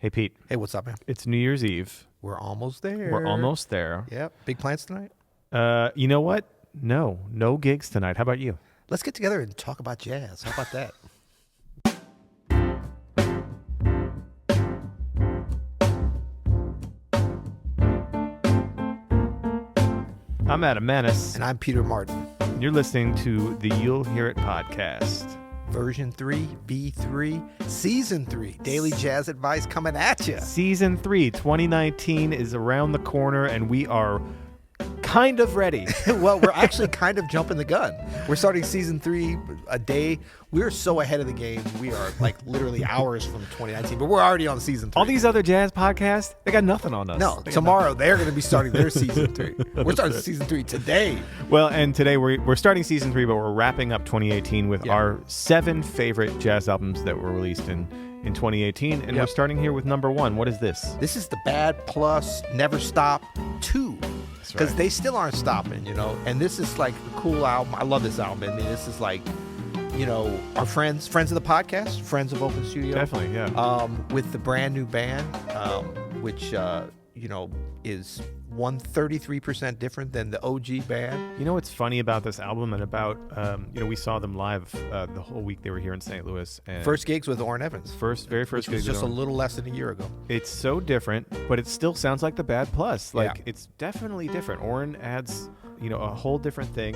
Hey, Pete. Hey, what's up, man? It's New Year's Eve. We're almost there. We're almost there. Yep. Big plans tonight? You know what? No gigs tonight. How about you? Let's get together and talk about jazz. How about that? I'm Adam Maness. And I'm Peter Martin. And you're listening to the You'll Hear It podcast. Version 3, V3, Season 3. Daily jazz advice coming at you. Season 3, 2019 is around the corner, and we are kind of ready. Well, we're actually kind of jumping the gun. We're starting Season 3 a day. We're so ahead of the game. We are like literally hours from 2019, but we're already on Season 3. All these other jazz podcasts, they got nothing on us. No, tomorrow they're going to be starting their Season 3. We're starting Season 3 today. Well, and today we're starting Season 3, but we're wrapping up 2018 with our 7 favorite jazz albums that were released in 2018. And we're starting here with number 1. What is this? This is the Bad Plus Never Stop 2. Because they still aren't stopping, you know. And this is like a cool album. I love this album. I mean, this is like, you know, our friends of the podcast, friends of Open Studio. Definitely, yeah. With the brand new band, which, you know, is 133% different than the OG band. You know what's funny about this album and about, you know, we saw them live the whole week they were here in St. Louis. And first gigs with Orrin Evans. Very first gigs. Just a little less than a year ago. It's so different, but it still sounds like the Bad Plus. Like, it's definitely different. Orrin adds, you know, a whole different thing.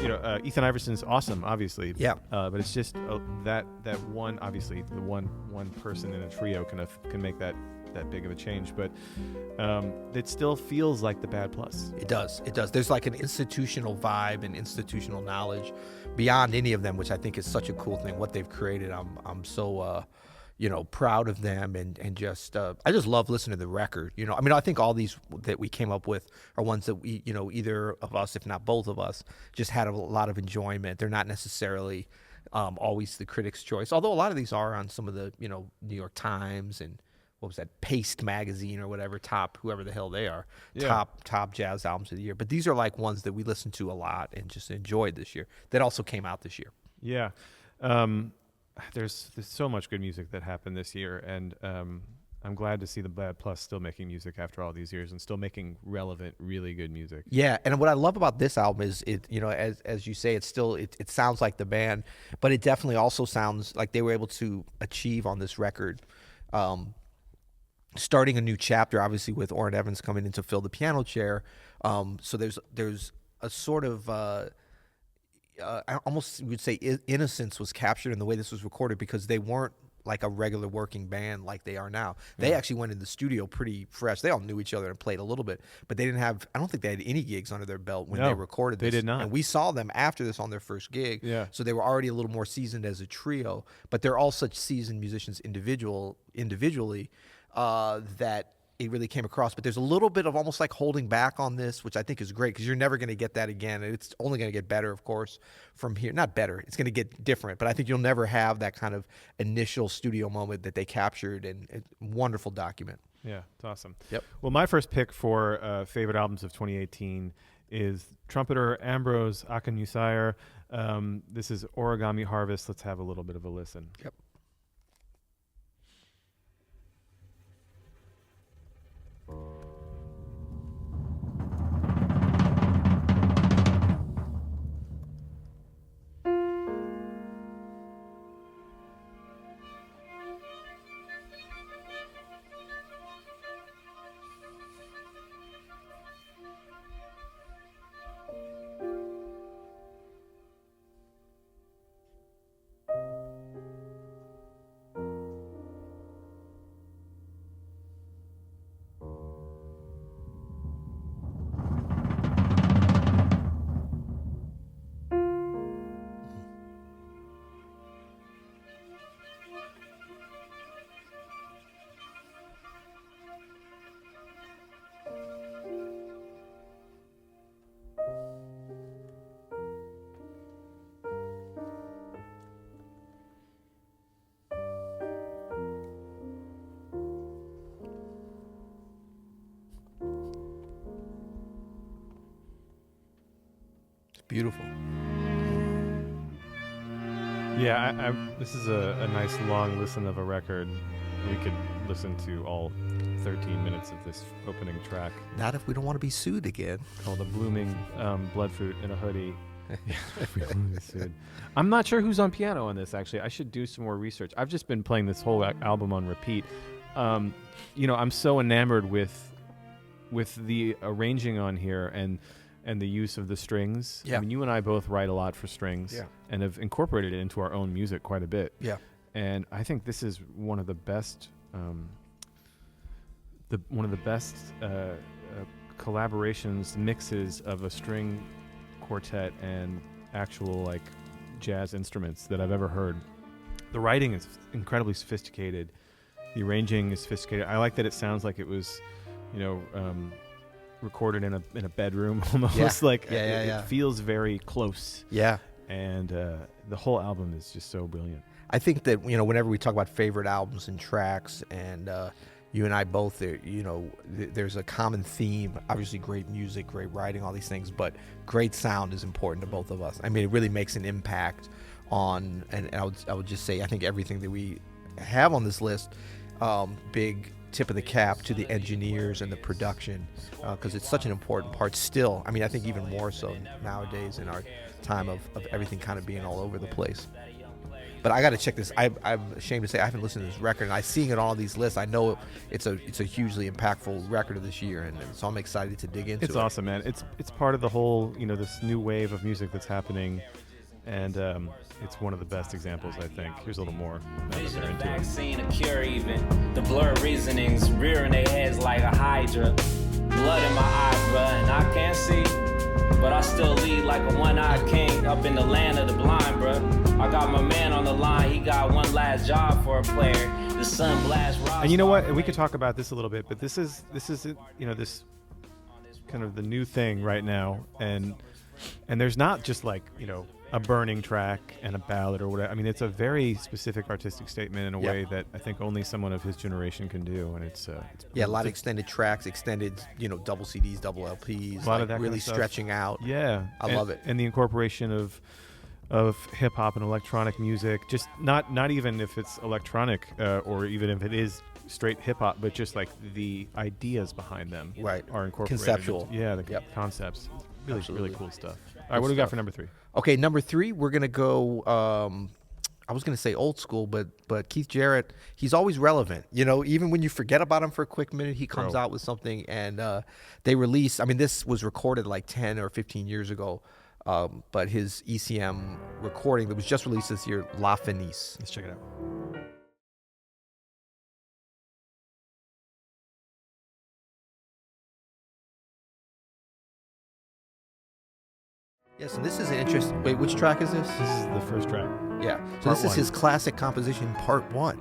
You know, Ethan Iverson's awesome, obviously. Yeah. But it's just that one, obviously, the one person in a trio can make that big of a change, but it still feels like the Bad Plus. It does. There's like an institutional vibe and institutional knowledge beyond any of them, which I think is such a cool thing. What they've created, I'm so you know, proud of them, and just I just love listening to the record. You know, I mean, I think all these that we came up with are ones that we, you know, either of us, if not both of us, just had a lot of enjoyment. They're not necessarily always the critics' choice, although a lot of these are on some of the, you know, New York Times and what was that, Paste magazine or whatever, top, whoever the hell they are, top jazz albums of the year. But these are like ones that we listened to a lot and just enjoyed this year that also came out this year. Yeah. There's so much good music that happened this year, and I'm glad to see the Bad Plus still making music after all these years and still making relevant, really good music. Yeah, and what I love about this album is it, you know, as you say, it's still it sounds like the band, but it definitely also sounds like they were able to achieve on this record. Starting a new chapter, obviously, with Orrin Evans coming in to fill the piano chair. So there's a sort of I almost would say innocence was captured in the way this was recorded, because they weren't like a regular working band like they are now. They actually went in the studio pretty fresh. They all knew each other and played a little bit, but they didn't have, I don't think they had any gigs under their belt when they recorded this. They did not. And we saw them after this on their first gig. Yeah. So they were already a little more seasoned as a trio, but they're all such seasoned musicians individually that it really came across. But there's a little bit of almost like holding back on this, which I think is great, because you're never going to get that again. And it's only going to get better, of course, from here. Not better, it's going to get different, but I think you'll never have that kind of initial studio moment that they captured, and wonderful document. Yeah, it's awesome. Yep. Well, my first pick for favorite albums of 2018 is trumpeter Ambrose Akinmusire. This is Origami Harvest. Let's have a little bit of a listen. Yep. Beautiful. Yeah, this is a nice long listen of a record. We could listen to all 13 minutes of this opening track Not if we don't want to be sued again. called "A Blooming Bloodfruit in a Hoodie." I'm not sure who's on piano on this. Actually, I should do some more research. I've just been playing this whole album on repeat. I'm so enamored with the arranging on here and the use of the strings. Yeah. I mean, you and I both write a lot for strings and have incorporated it into our own music quite a bit. Yeah. And I think this is one of the best collaborations, mixes of a string quartet and actual like jazz instruments that I've ever heard. The writing is incredibly sophisticated. The arranging is sophisticated. I like that it sounds like it was, recorded in a bedroom almost. It feels very close. Yeah. And the whole album is just so brilliant. I think that, whenever we talk about favorite albums and tracks, and you and I both, there's a common theme. Obviously, great music, great writing, all these things, but great sound is important to both of us. I mean, it really makes an impact on, and I would just say, I think everything that we have on this list, big tip of the cap to the engineers and the production, because it's such an important part still. I mean, I think even more so nowadays in our time of everything kind of being all over the place. But I got to check this. I'm ashamed to say I haven't listened to this record, and I seeing it on all these lists. I know it's a hugely impactful record of this year, and so I'm excited to dig into it. It's awesome, man. It's part of the whole, this new wave of music that's happening, and it's one of the best examples, I think. Here's a little more. Vision of vaccine, a cure even. The blurred reasonings rearing their heads like a hydra. Blood in my eye, bruh, and I can't see. But I still lead like a one-eyed king up in the land of the blind, bruh. I got my man on the line. He got one last job for a player. The sun blast rocks. And you know what? And we could talk about this a little bit, but this is this kind of the new thing right now. And there's not just like, a burning track and a ballad or whatever. I mean, it's a very specific artistic statement in a way that I think only someone of his generation can do. And it's a lot of extended tracks, extended, double CDs, double LPs, a lot of that really kind of stuff. stretching out. Yeah, I love it. And the incorporation of hip hop and electronic music, just not even if it's electronic or even if it is straight hip hop, but just like the ideas behind them are incorporated. Conceptual. The concepts. Really, Absolutely. really cool stuff. All right, what do we got for number 3? Okay, number 3, we're gonna go. I was gonna say old school, but Keith Jarrett, he's always relevant. Even when you forget about him for a quick minute, he comes out with something, and they release. I mean, this was recorded like 10 or 15 years ago, but his ECM recording that was just released this year, La Fenice. Let's check it out. Yes, and this is an interesting. Wait, which track is this? This is the first track. Yeah. So Part this is 1. his classic composition, Part 1,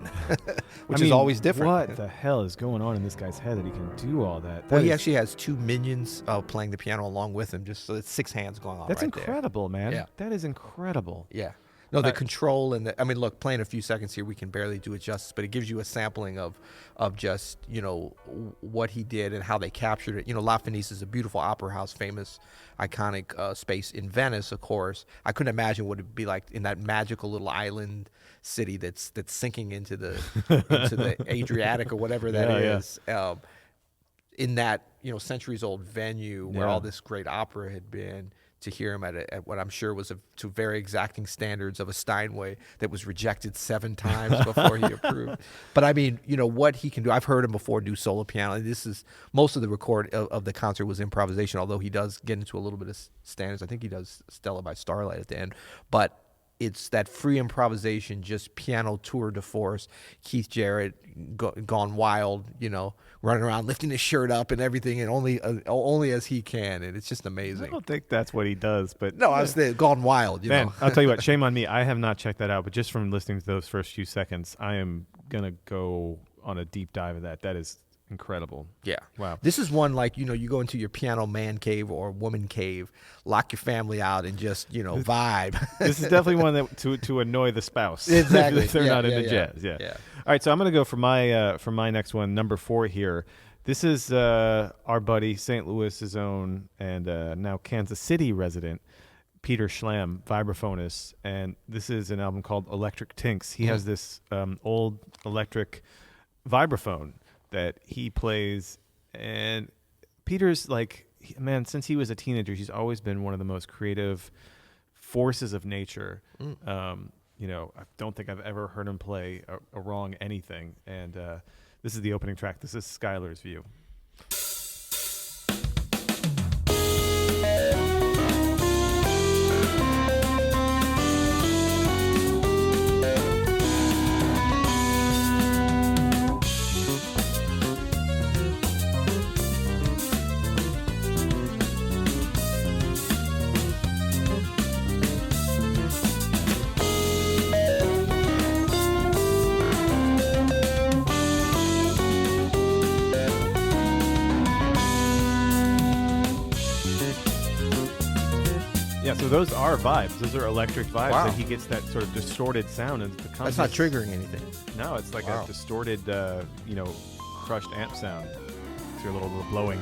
which is always different. What the hell is going on in this guy's head that he can do all that? Well, he actually has 2 minions playing the piano along with him, just so it's 6 hands going on. That's right incredible, there. man. Yeah. That is incredible. Yeah. No, the control and I mean, look, playing a few seconds here, we can barely do it justice, but it gives you a sampling of just, what he did and how they captured it. La Fenice is a beautiful opera house, famous, iconic space in Venice, of course. I couldn't imagine what it'd be like in that magical little island city that's sinking into the Adriatic or whatever that is. In that, centuries old venue where all this great opera had been. To hear him at what I'm sure was to very exacting standards of a Steinway that was rejected 7 times before he approved. But I mean, what he can do. I've heard him before do solo piano. This is most of the record of the concert was improvisation, although he does get into a little bit of standards. I think he does Stella by Starlight at the end, but it's that free improvisation, just piano tour de force. Keith Jarrett gone wild, running around lifting his shirt up and everything, and only as he can, and it's just amazing. I don't think that's what he does, but no, I was gone wild. Man, I'll tell you what. Shame on me. I have not checked that out, but just from listening to those first few seconds, I am gonna go on a deep dive of that. That is incredible. Yeah. Wow. This is one like, you go into your piano man cave or woman cave, lock your family out and just, vibe. This is definitely one that to annoy the spouse. Exactly. If they're not into jazz. Yeah. All right, so I'm going to go for my next one, number 4 here. This is our buddy St. Louis's own and now Kansas City resident Peter Schlamb, vibraphonist, and this is an album called Electric Tinks. He has this old electric vibraphone that he plays. And Peter's like, man, since he was a teenager, he's always been one of the most creative forces of nature. You know, I don't think I've ever heard him play a wrong anything. And this is the opening track. This is Skylar's View. Yeah, so those are vibes. Those are electric vibes. Wow. And he gets that sort of distorted sound. And it becomes That's not triggering anything. No, it's like Wow. a distorted, crushed amp sound. It's your little blowing.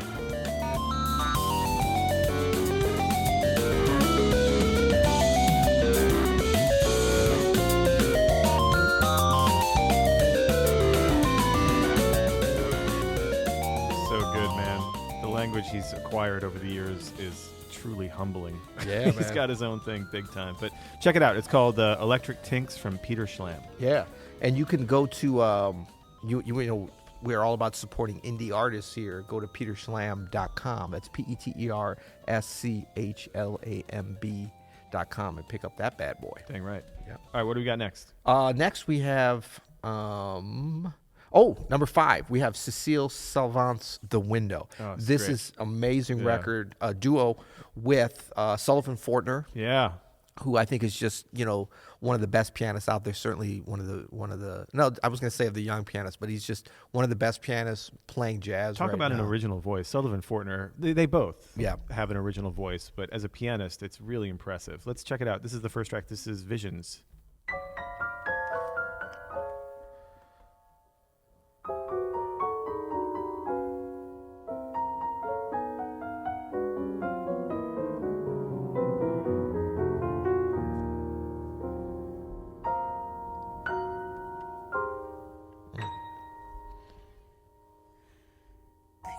So good, man. The language he's acquired over the years is truly humbling. Yeah, He's man. got his own thing big time. But check it out. It's called Electric Tinks from Peter Schlamb. Yeah, and you can go to you know, we're all about supporting indie artists here. Go to peterschlamb.com. That's peterschlamb.com and pick up that bad boy. Dang right. Yeah. All right, what do we got next? Next we have number 5. We have Cécile Salvant's The Window. Oh, it's this great. is amazing Yeah. record, a duo with Sullivan Fortner, Yeah. who I think is just, you know, one of the best pianists out there. Certainly one of the no, I was going to say of the young pianists, but he's just one of the best pianists playing jazz. Talk right about now. an original voice. Sullivan Fortner, they both Yeah. have an original voice, but as a pianist, it's really impressive. Let's check it out. This is the first track. This is Visions.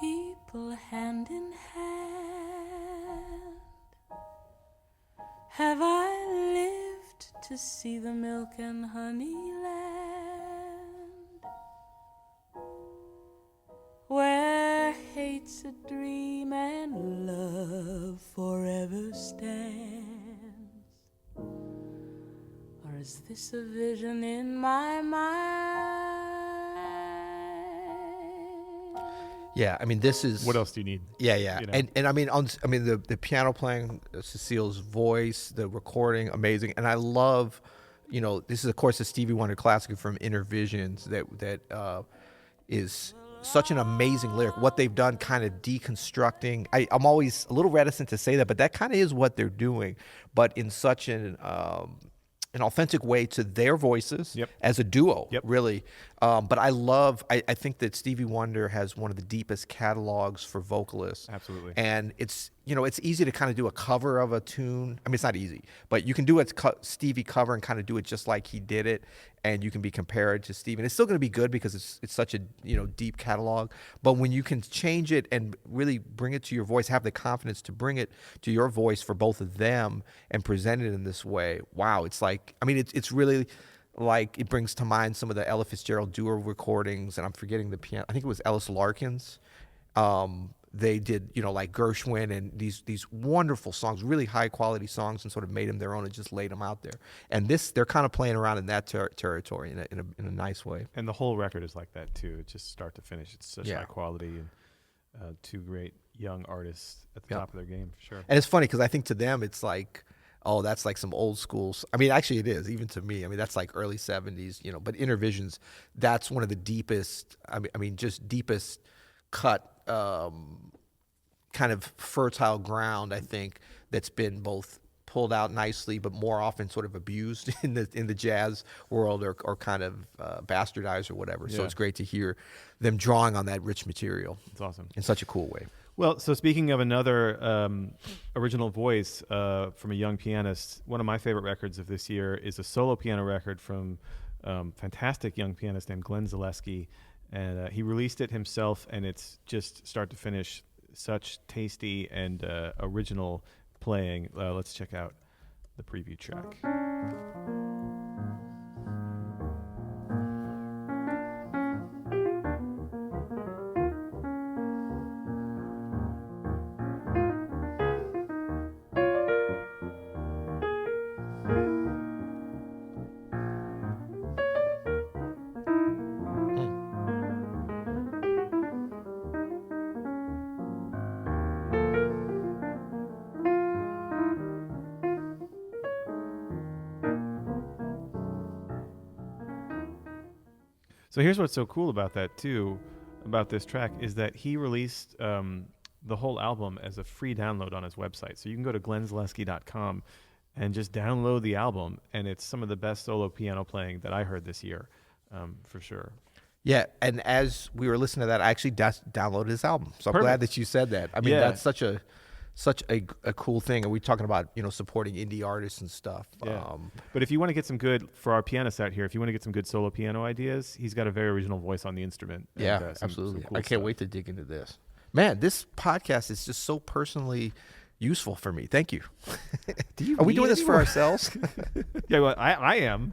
People hand in hand, have I lived to see the milk and honey land, where hate's a dream and love forever stands? Or is this a vision in my mind? Yeah, I mean, this is What else do you need? Yeah, yeah, You know? and I mean, the piano playing, Cecile's voice, the recording, amazing, and I love, you know, this is of course a Stevie Wonder classic from Inner Visions that is such an amazing lyric. What they've done, kind of deconstructing. I'm always a little reticent to say that, but that kind of is what they're doing, but in such an authentic way to their voices. Yep. As a duo, Yep. really. But I think that Stevie Wonder has one of the deepest catalogs for vocalists. Absolutely. And it's, you know, it's easy to kind of do a cover of a tune. I mean, it's not easy, but you can do a Stevie cover and kind of do it just like he did it, and you can be compared to Stevie. And it's still going to be good because it's such a, you know, deep catalog. But when you can change it and really bring it to your voice, have the confidence to bring it to your voice for both of them and present it in this way, wow, it's like, I mean, it's really like, it brings to mind some of the Ella Fitzgerald duo recordings, and I'm forgetting the piano. I think it was Ellis Larkins. They did, you know, like Gershwin and these wonderful songs, really high quality songs, and sort of made them their own and just laid them out there. And this, they're kind of playing around in that territory in a nice way. And the whole record is like that too. It's just start to finish. It's such Yeah. high quality, and two great young artists at the Yeah. top of their game, for sure. And it's funny because I think to them it's like, oh, that's like some old school. I mean, actually it is, even to me. I mean, that's like early 70s, you know, but Inner Visions, that's one of the deepest, I mean, just deepest cut, kind of fertile ground, I think, that's been both pulled out nicely, but more often sort of abused in the jazz world, or kind of bastardized or whatever. So Yeah. it's great to hear them drawing on that rich material It's awesome. in such a cool way. Well, so speaking of another original voice from a young pianist, one of my favorite records of this year is a solo piano record from fantastic young pianist named Glenn Zaleski. and he released it himself, and it's just start to finish such tasty and original playing. Let's check out the preview track. So here's what's so cool about that too, about this track, is that he released the whole album as a free download on his website. So you can go to glennzaleski.com and just download the album, and it's some of the best solo piano playing that I heard this year, for sure. Yeah, and as we were listening to that, I actually downloaded his album. So I'm Perfect. glad that you said that. I mean, Yeah. that's such a cool thing. And we're talking about, supporting indie artists and stuff. Yeah. But if you want to get some good, for our pianists out here, if you want to get some good solo piano ideas, he's got a very original voice on the instrument. And, Yeah, some absolutely. cool I can't stuff. wait to dig into this. Man, this podcast is just so personally useful for me. Thank you. Are we need doing this any for more? ourselves? Yeah, well, I am.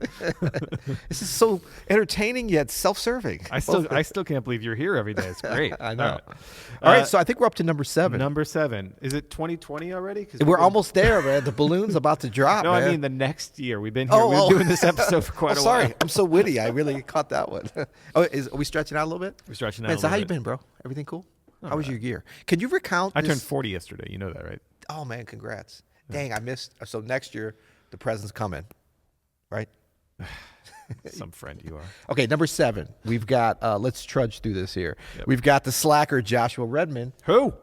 This is so entertaining yet self-serving. I still can't believe you're here every day. It's great. I know. All right. All right, so I think we're up to number 7. Number 7. Is it 2020 already? 'Cause We're almost there, man. The balloon's about to drop. No, man. I mean the next year. We've been here. We've been doing this episode for quite a sorry. while. I'm so witty. I really caught that one. Are we stretching out a little bit? We're stretching out Man, a so little how you bit. been, bro? Everything cool? How was your year? Can you recount I this? turned 40 yesterday. You know that, right? Oh, man, congrats. Dang, I missed. So next year, the present's coming, right? Some friend you are. Okay, number 7. We've got, let's trudge through this here. We've got the slacker Joshua Redman. Who?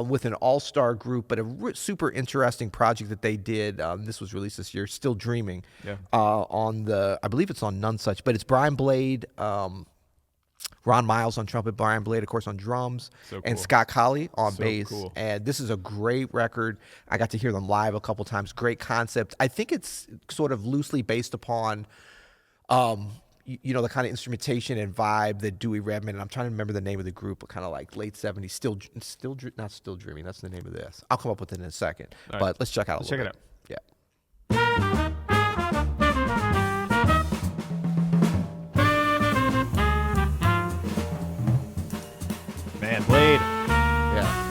With an all-star group, but a super interesting project that they did. This was released this year, Still Dreaming. Yeah. I believe it's on None Such, but it's Brian Blade, Ron Miles on trumpet, Brian Blade, of course, on drums, So and cool. Scott Colley on So bass. cool. And this is a great record. I got to hear them live a couple times. Great concept. I think it's sort of loosely based upon, the kind of instrumentation and vibe that Dewey Redman, and I'm trying to remember the name of the group, but kind of like late 70s, not Still Dreaming. That's the name of this. I'll come up with it in a second. All But right. let's check out Let's a little check bit. it Yeah. Man, Blade. Yeah.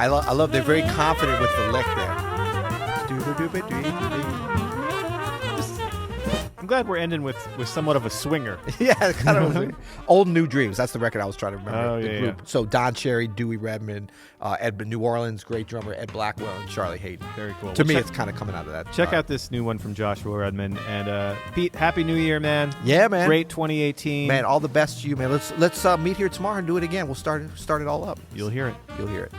I love they're very confident with the lick there. I'm glad we're ending with somewhat of a swinger. Yeah, kind of Old New Dreams. That's the record I was trying to remember. Oh, the yeah, group. yeah. So Don Cherry, Dewey Redman, New Orleans, great drummer Ed Blackwell, and Charlie Hayden. Very cool. To Well, me, check- it's kind of coming out of that. Check out this new one from Joshua Redman. And Pete, Happy New Year, man. Yeah, man. Great 2018. Man, all the best to you, man. Let's meet here tomorrow and do it again. We'll start it all up. You'll hear it. You'll hear it.